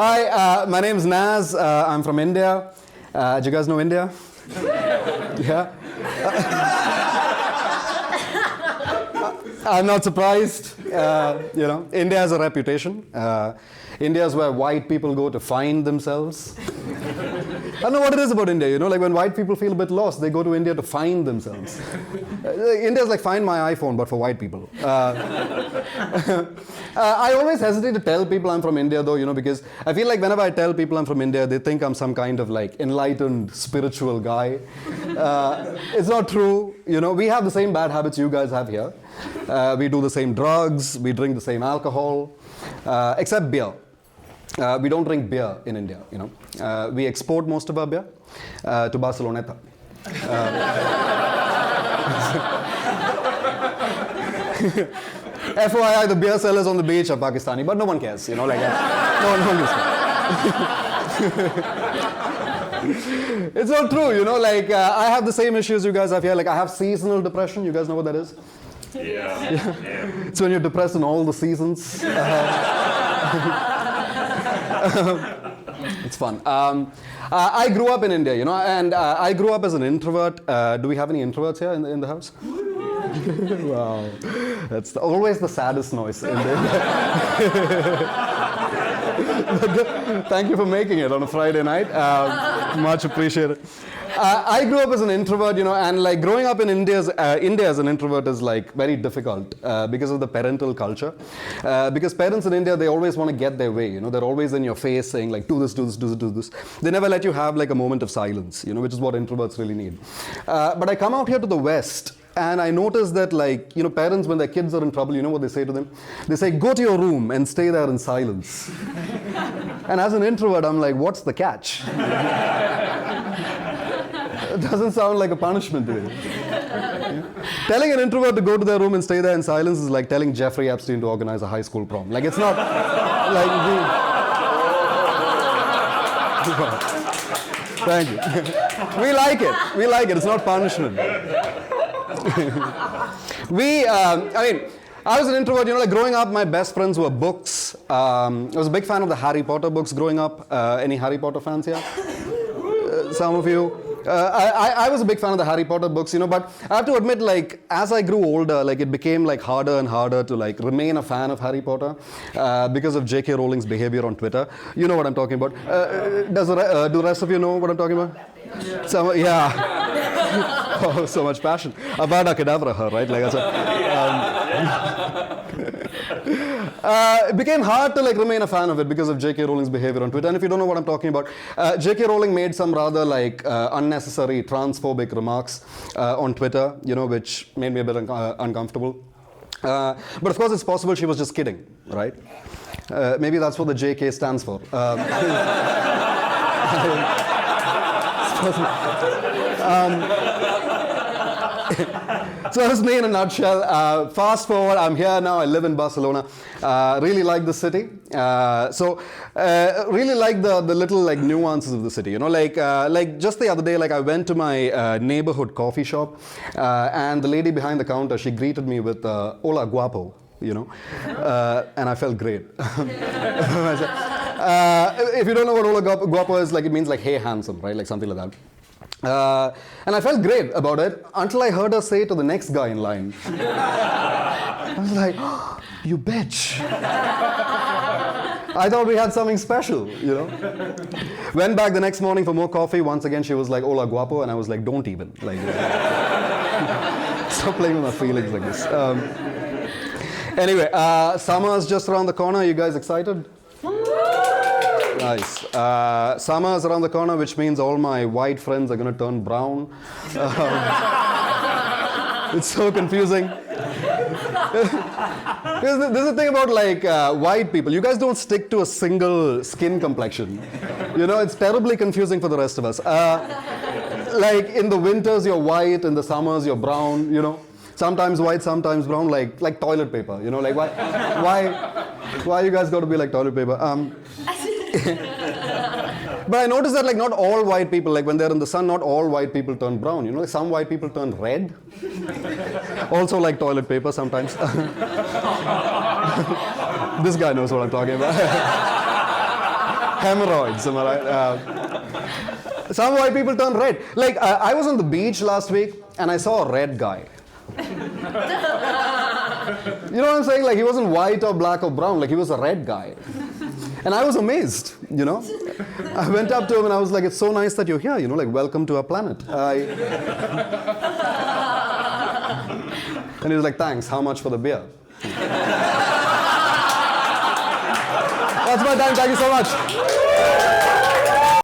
Hi, my name's Naz. I'm from India. Do you guys know India? Yeah? I'm not surprised. India has a reputation. India is where white people go to find themselves. I don't know what it is about India, like when white people feel a bit lost, they go to India to find themselves. India is like find my iPhone, but for white people. I always hesitate to tell people I'm from India though, because I feel like whenever I tell people I'm from India, they think I'm some kind of like enlightened spiritual guy. It's not true, we have the same bad habits you guys have here. We do the same drugs, we drink the same alcohol, except beer. We don't drink beer in India, we export most of our beer to Barcelona. FYI, the beer sellers on the beach are Pakistani, but no one cares, no one gives a It's not true, I have the same issues you guys have here. I have seasonal depression. You guys know what that is? Yeah. It's when you're depressed in all the seasons. It's fun. I grew up in India, and I grew up as an introvert. Do we have any introverts here in the house? Wow. That's always the saddest noise in there. Thank you for making it on a Friday night. Much appreciated. I grew up as an introvert, and growing up in India as an introvert is very difficult because of the parental culture. Because parents in India, they always want to get their way, they're always in your face saying do this, do this, do this, do this. They never let you have a moment of silence, which is what introverts really need. But I come out here to the West, and I notice that parents, when their kids are in trouble, you know what they say to them? They say, go to your room and stay there in silence. And as an introvert, I'm like, what's the catch? It doesn't sound like a punishment to me. Telling an introvert to go to their room and stay there in silence is like telling Jeffrey Epstein to organize a high school prom. It's not Thank you. We like it. It's not punishment. I was an introvert, growing up, my best friends were books. I was a big fan of the Harry Potter books growing up. Any Harry Potter fans here? Some of you. I was a big fan of the Harry Potter books, but I have to admit, as I grew older, it became harder and harder to remain a fan of Harry Potter because of J.K. Rowling's behavior on Twitter. You know what I'm talking about. Do the rest of you know what I'm talking about? Yeah. Oh, so much passion. Avada Kedavra her, right? It became hard to remain a fan of it because of J.K. Rowling's behavior on Twitter. And if you don't know what I'm talking about, J.K. Rowling made some rather unnecessary transphobic remarks on Twitter, which made me a bit uncomfortable. But of course, it's possible she was just kidding, right? Maybe that's what the J.K. stands for. So that's me in a nutshell. Fast forward, I'm here now. I live in Barcelona. Really like the city. Really like the little nuances of the city. Just the other day, I went to my neighborhood coffee shop, and the lady behind the counter, she greeted me with "Hola, guapo," and I felt great. If you don't know what "Hola, guapo" is, it means "Hey, handsome," right? Something like that. And I felt great about it until I heard her say to the next guy in line. I was like, oh, you bitch. I thought we had something special, Went back the next morning for more coffee. Once again, she was like, hola guapo. And I was like, don't even. Stop playing with my feelings like this. Anyway, summer's just around the corner. You guys excited? Nice. Summer is around the corner, which means all my white friends are going to turn brown. It's so confusing. There's the thing about white people. You guys don't stick to a single skin complexion. It's terribly confusing for the rest of us. In the winters, you're white. In the summers, you're brown. Sometimes white, sometimes brown, like toilet paper. Why you guys got to be like toilet paper? But I noticed that not all white people, when they're in the sun, not all white people turn brown. Some white people turn red. Also like toilet paper sometimes. This guy knows what I'm talking about. Hemorrhoids, am I right? Some white people turn red. Like, I was on the beach last week, and I saw a red guy. You know what I'm saying? Like, he wasn't white or black or brown. Like, he was a red guy. And I was amazed, you know. I went up to him and I was like, it's so nice that you're here, you know, like, welcome to our planet. And he was like, thanks, how much for the beer? That's my time, thank you so much.